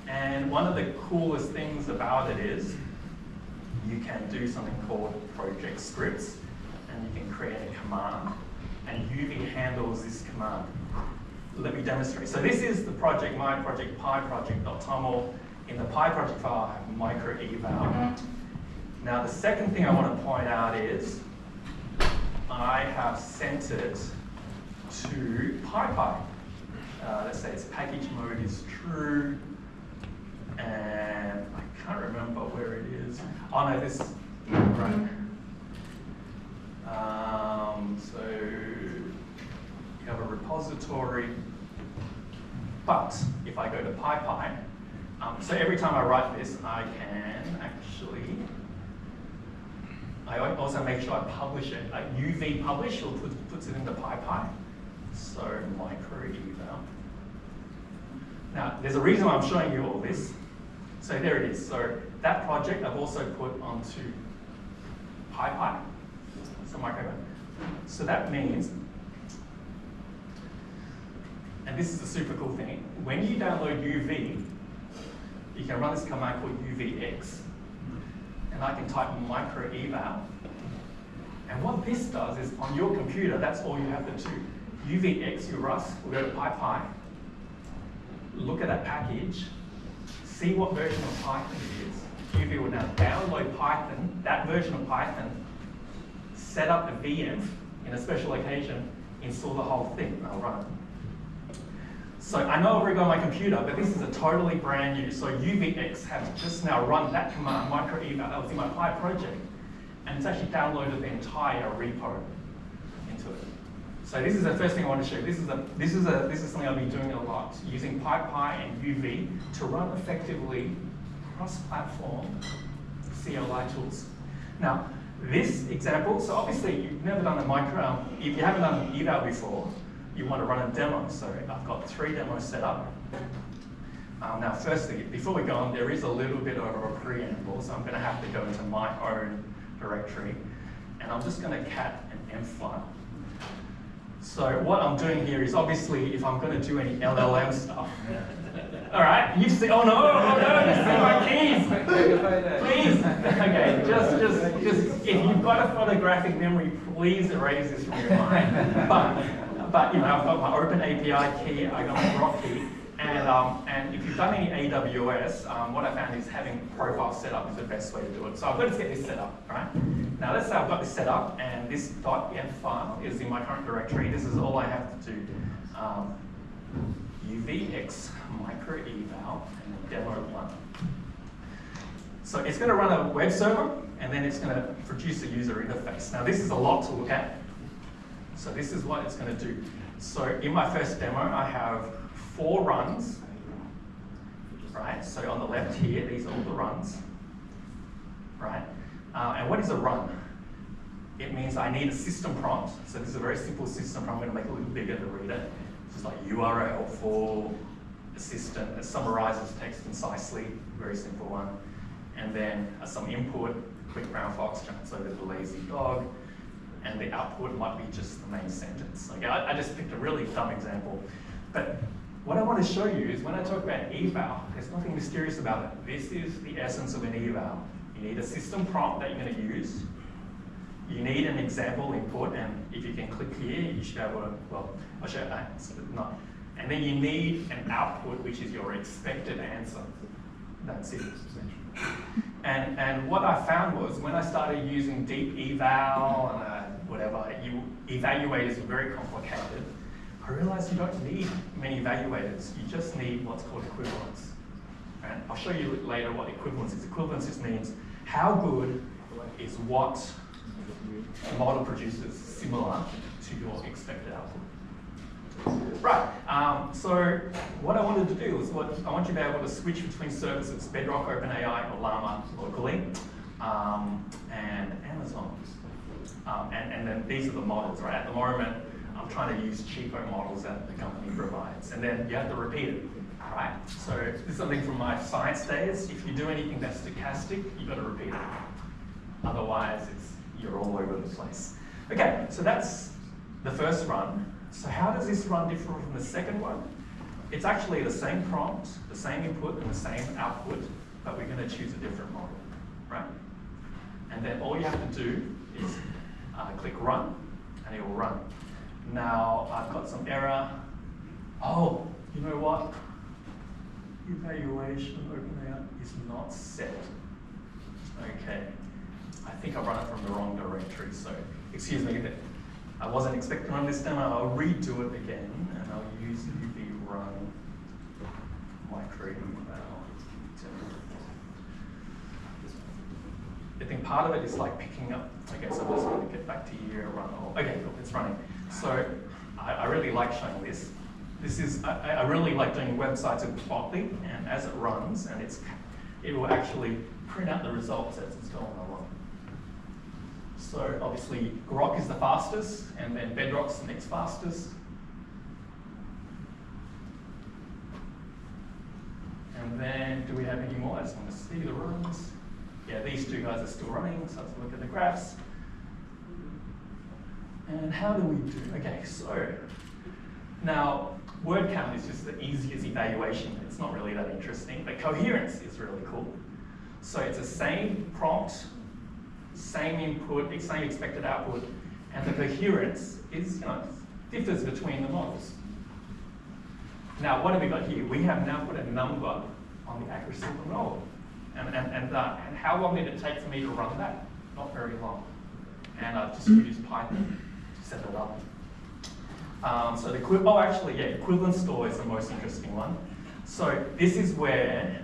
And one of the coolest things about it is you can do something called project scripts, and you can create a command, and UV handles this command. Let me demonstrate. So this is the project, my project, PyProject.toml. In the PyProject file, I have Microeval. Now the second thing I want to point out is I have sent it to PyPy. Let's say its package mode is true, and I can't remember where it is. Oh no, this, right. So you have a repository, but if I go to PyPy, so every time I write this, I can actually, I also make sure I publish it. Like UV publish puts it into PyPy. So Microeval. Now, there's a reason why I'm showing you all this. So there it is. So that project I've also put onto PyPy. So Microeval. So that means, and this is a super cool thing, when you download UV, you can run this command called UVX. And I can type Microeval. And what this does is on your computer, that's all you have to do. UVX, you Rust, will go to PyPy, look at that package, see what version of Python it is. UV will now download Python, that version of Python, set up a VM in a special location, install the whole thing, and I'll run it. So I know I've already got on my computer, but this is a totally brand new. So UVX has just now run that command, Microeval, that was in my Py project, and it's actually downloaded the entire repo into it. So this is the first thing I want to show you. This is something I've been doing a lot, using PyPy and UV to run effectively cross-platform CLI tools. Now, this example, so obviously you've never done a micro, if you haven't done an eval before, you want to run a demo. So I've got 3 demos set up. Now, firstly, before we go on, there is a little bit of a preamble, so I'm going to have to go into my own directory, and I'm just going to cat an M file. So what I'm doing here is obviously if I'm going to do any LLM stuff. All right, you see? Oh no, you see my keys. Please, okay, just if you've got a photographic memory, please erase this from your mind. But you know, I've got my Open API key, I got my Grok key, and if you've done any AWS, what I found is having profile set up is the best way to do it. So I've got to get this set up, right? Now let's say I've got this set up, and this .env file is in my current directory. This is all I have to do. UVX Microeval and demo 1. So it's going to run a web server, and then it's going to produce a user interface. Now this is a lot to look at. So this is what it's going to do. So in my first demo, I have 4 runs, right? So on the left here, these are all the runs, right? And what is a run? It means I need a system prompt. So this is a very simple system prompt. I'm going to make it a little bigger to read it. Just like URL for assistant that summarizes text concisely, very simple one. And then some input, quick brown fox jumps over the lazy dog. And the output might be just the main sentence. Okay, I just picked a really dumb example. But what I want to show you is when I talk about eval, there's nothing mysterious about it. This is the essence of an eval. You need a system prompt that you're going to use. You need an example input, and if you can click here, you should be able to, well, I'll show you that, no. And then you need an output, which is your expected answer. That's it. And what I found was when I started using deep eval and whatever, evaluators were very complicated. I realized you don't need many evaluators. You just need what's called equivalence. And I'll show you later what equivalence is. Equivalence just means how good is what the model produces similar to your expected output. Right, so what I wanted to do is I want you to be able to switch between services, Bedrock, OpenAI, or Llama locally, and Amazon. And then these are the models, right? At the moment, I'm trying to use cheaper models that the company provides. And then you have to repeat it, right? So this is something from my science days. If you do anything that's stochastic, you've got to repeat it. Otherwise, you're all over the place. Okay, so that's the first run. So how does this run differ from the second one? It's actually the same prompt, the same input, and the same output, but we're going to choose a different model, right? And then all you have to do is click run, and it will run. Now, I've got some error. Oh, you know what? Evaluation OpenAI is not set. Okay. I think I run it from the wrong directory, so excuse me. I wasn't expecting to run this demo. I'll redo it again, and I'll use UV run Microeval. I think part of it is like picking up. Okay, so I'm just going to get back to here, run all. Okay, cool, it's running. So I really like showing this. I really like doing websites with Plotly, and as it runs, and it will actually print out the results as it's going along. So obviously, Grok is the fastest, and then Bedrock's the next fastest. And then, do we have any more? I just want to see the runs. Yeah, these two guys are still running, so let's look at the graphs. And how do we do? Okay, so now word count is just the easiest evaluation. It's not really that interesting, but coherence is really cool. So it's the same prompt, same input, same expected output, and the coherence is, differs between the models. Now, what have we got here? We have now put a number on the accuracy of the model. And how long did it take for me to run that? Not very long. And I've just used Python to set it up. So equivalence store is the most interesting one. So this is where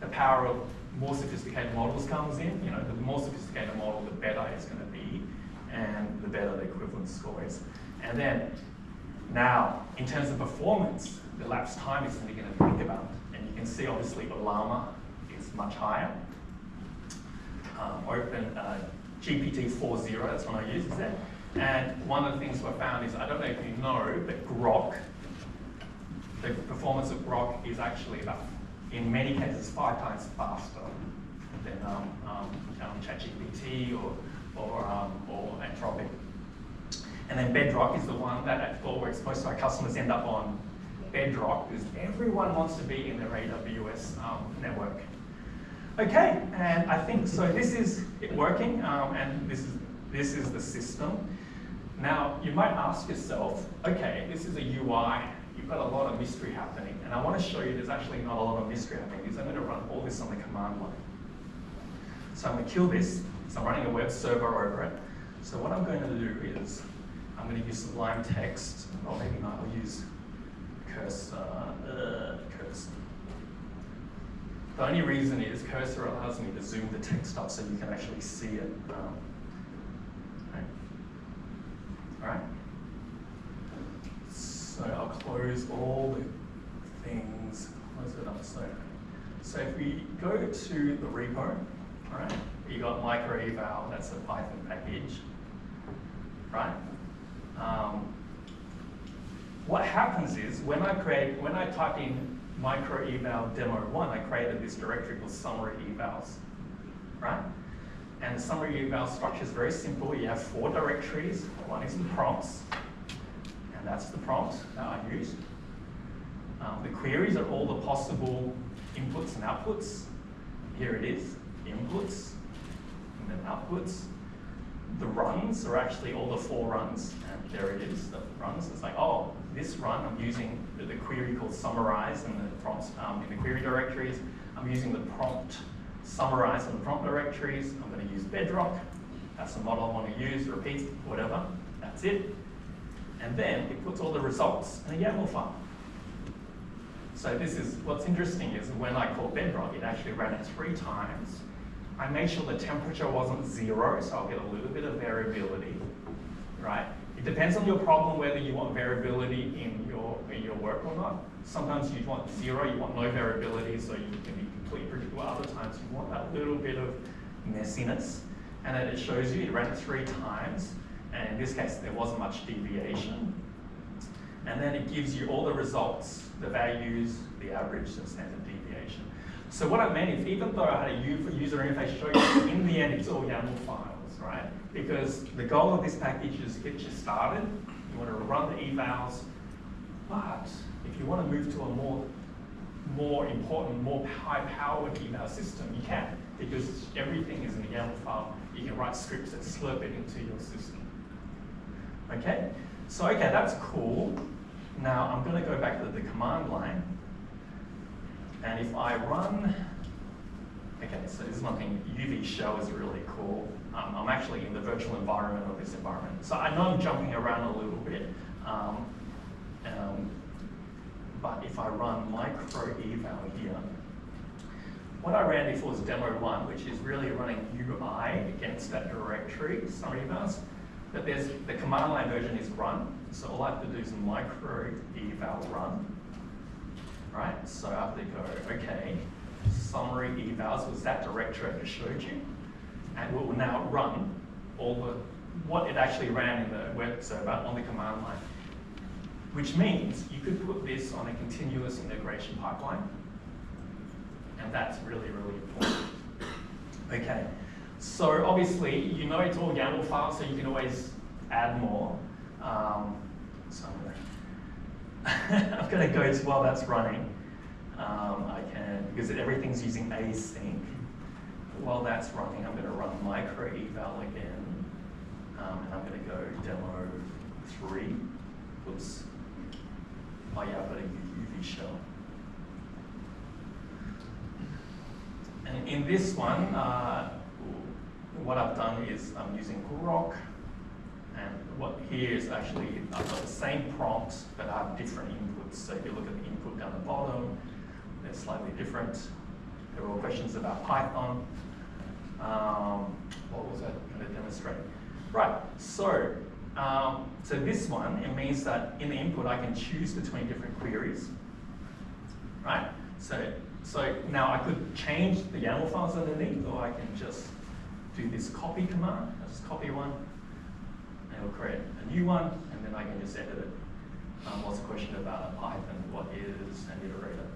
the power of more sophisticated models comes in. The more sophisticated model, the better it's going to be, and the better the equivalence score is. And then, now, in terms of performance, the elapsed time is something you're going to think about. And you can see, obviously, the Llama is much higher. GPT 4.0, that's one I use, is there. And one of the things I found is, I don't know if you know, but Grok, the performance of Grok is actually about, in many cases, 5 times faster than ChatGPT or Anthropic. And then Bedrock is the one that always most of our customers end up on Bedrock because everyone wants to be in their AWS network. Okay, and I think so. This is it working, and this is the system. Now you might ask yourself, okay, this is a UI. You've got a lot of mystery happening, and I want to show you there's actually not a lot of mystery happening because I'm going to run all this on the command line. So I'm going to kill this. So I'm running a web server over it. So what I'm going to do is I'm going to use Sublime Text, or maybe not. I'll use Cursor. The only reason is Cursor allows me to zoom the text up so you can actually see it. All right. So I'll close all the things, close it up. So if we go to the repo, all right, you got Microeval, that's a Python package, right? What happens is when I type in Microeval demo 1, I created this directory called summary evals, right? And the summary eval structure is very simple. You have 4 directories. One is the prompts, and that's the prompt that I used. The queries are all the possible inputs and outputs. Here it is, inputs, and then outputs. The runs are actually all the 4 runs, and there it is, the runs. It's like, oh, this run, I'm using the query called summarize in the prompts in the query directories. I'm using the prompt summarize in the prompt directories. I'm going to use Bedrock. That's the model I want to use, repeat, whatever. That's it. And then it puts all the results in a YAML file. So this is, what's interesting is when I called bedrock, it actually ran it 3 times. I made sure the temperature wasn't 0, so I'll get a little bit of variability, right? It depends on your problem whether you want variability in your work or not. Sometimes you want 0, you want no variability, so you can be completely predictable. Other times you want that little bit of messiness. And then it shows you, it ran it 3 times, and in this case there wasn't much deviation. And then it gives you all the results, the values, the average, and standard deviation. So what I meant is, even though I had a user interface show you, in the end it's all YAML files, right? Because the goal of this package is to get you started. You want to run the evals, but if you want to move to a more important, more high-powered eval system, you can, because everything is in the YAML file. You can write scripts that slurp it into your system. Okay? So, okay, that's cool. Now, I'm going to go back to the command line. And if I run, okay, so this is one thing, UV shell is really cool. I'm actually in the virtual environment of this environment. So I know I'm jumping around a little bit. But if I run Microeval here, what I ran before was demo 1, which is really running UI against that directory, some evals. But the command line version is run. So all I have to do is Microeval run. Right, so I have to go, okay, summary evals was that directory I just showed you. And we will now run what it actually ran in the web server on the command line. Which means you could put this on a continuous integration pipeline. And that's really, really important. Okay, so obviously, you know it's all YAML files, so you can always add more. So I'm going to go to while that's running. I can, because everything's using async. While that's running, I'm going to run Microeval again. And I'm going to go demo 3. Oops. Oh yeah, I've got a UV shell. And in this one, what I've done is I'm using Grok. And what here is actually, I've got the same prompt, but I have different inputs. So if you look at the input down the bottom, they're slightly different. There were questions about Python. What was I going to demonstrate? Right, so this one, it means that in the input I can choose between different queries. Right? So now I could change the YAML files underneath, or I can just do this copy command. I'll just copy one. It'll create a new one, and then I can just edit it. What's the question about Python? What is an iterator?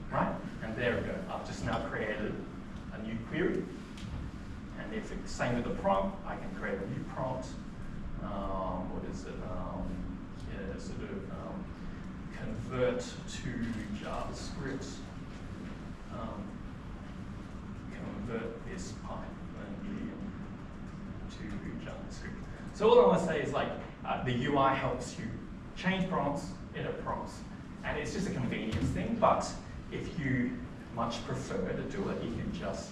Right? And there we go. I've just now created a new query. And if it's same with the prompt, I can create a new prompt. What is it? Yeah, sort of convert to JavaScript. Convert this Python to JavaScript. So all I want to say is like the UI helps you change prompts, edit prompts, and it's just a convenience thing. But if you much prefer to do it, you can just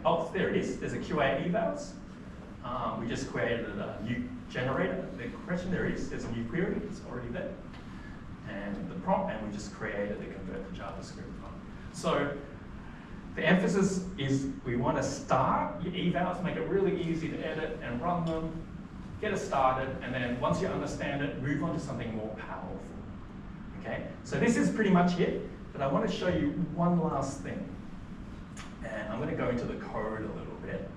oh, there it is. There's a QA evals. We just created a new generator. The question there is, there's a new query. It's already there, and the prompt, and we just created the convert to JavaScript prompt. So the emphasis is we want to start your evals, make it really easy to edit and run them, get it started, and then once you understand it, move on to something more powerful. Okay, so this is pretty much it, but I want to show you one last thing. And I'm going to go into the code a little bit.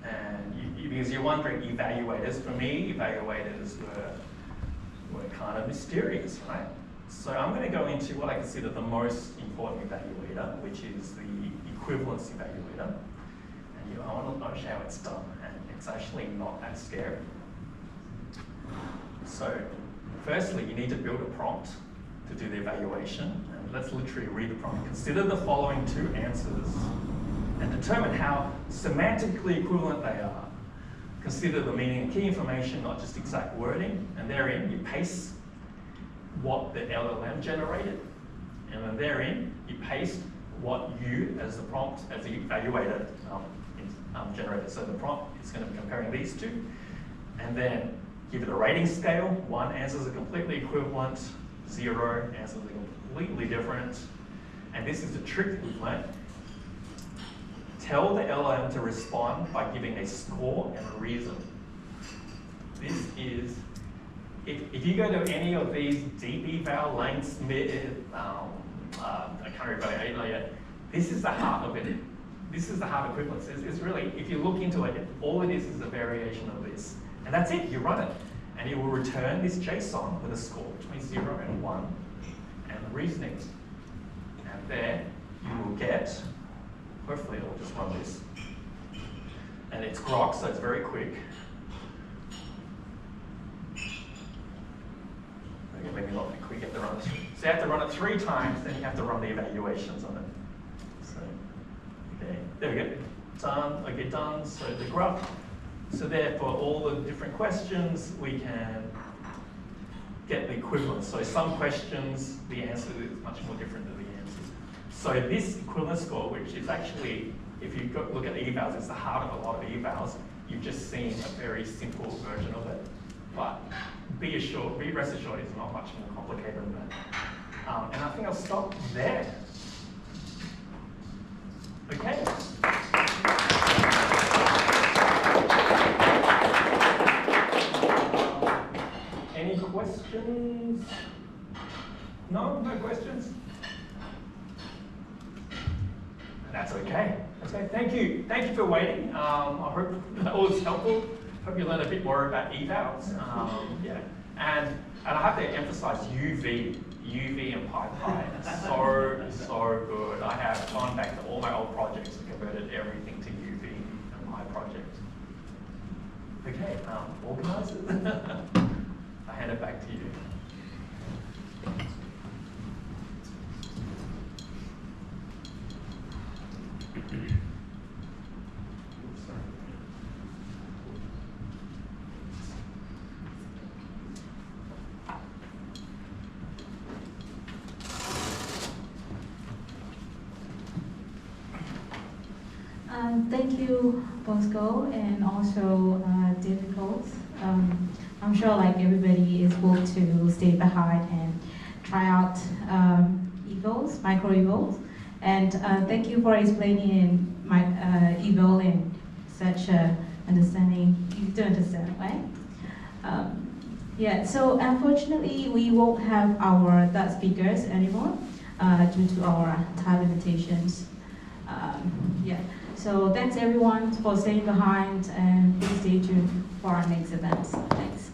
And because you're wondering, evaluators, for me, evaluators were kind of mysterious, right? So I'm going to go into what I consider the most important evaluator, which is the equivalence evaluator. And I want to show how it's done, and it's actually not that scary. So firstly, you need to build a prompt to do the evaluation. And let's literally read the prompt. Consider the following 2 answers and determine how semantically equivalent they are. Consider the meaning of key information, not just exact wording. And therein, you paste what the LLM generated. And then therein, you paste what you, as the prompt, as the evaluator, generated. So the prompt is going to be comparing these 2. And then give it a rating scale. 1 answers are completely equivalent, 0 answers are completely different. And this is the trick we've learned. Tell the LLM to respond by giving a score and a reason. This is, if you go to any of these deep eval, lengths, I can't remember yet, this is the heart of it. This is the heart equivalence. It's really, if you look into it, all it is a variation of this. And that's it, you run it. And it will return this JSON with a score between 0 and 1 and the reasoning. And there you will get, hopefully it'll just run this. And it's grok, so it's very quick. Okay, maybe not that quick, you have to run it. So you have to run it 3 times, then you have to run the evaluations on it. So, okay, there we go. Done, okay, done. So the graph. So there, for all the different questions, we can get the equivalence. So some questions, the answer is much more different than the answers. So this equivalence score, which is actually, if you look at evals, it's the heart of a lot of evals. You've just seen a very simple version of it. But be rest assured, it's not much more complicated than that. And I think I'll stop there. Okay. Any questions? No questions? That's okay. That's okay. Thank you. Thank you for waiting. I hope that was helpful. Hope you learned a bit more about evals. Yeah. And I have to emphasize UV and PyPy. So good. I have gone back to all my old projects and converted everything to UV in my project. Okay, organizers. I hand it back to you. Thank you, Bosco, and also David Colls. I'm sure like everybody is booked to stay behind and try out Microeval. And thank you for explaining my Eval in such a understanding. You do understand, right? Yeah. So unfortunately, we won't have our Dutch speakers anymore due to our time limitations. Yeah. So thanks everyone for staying behind, and please stay tuned for our next events. Thanks.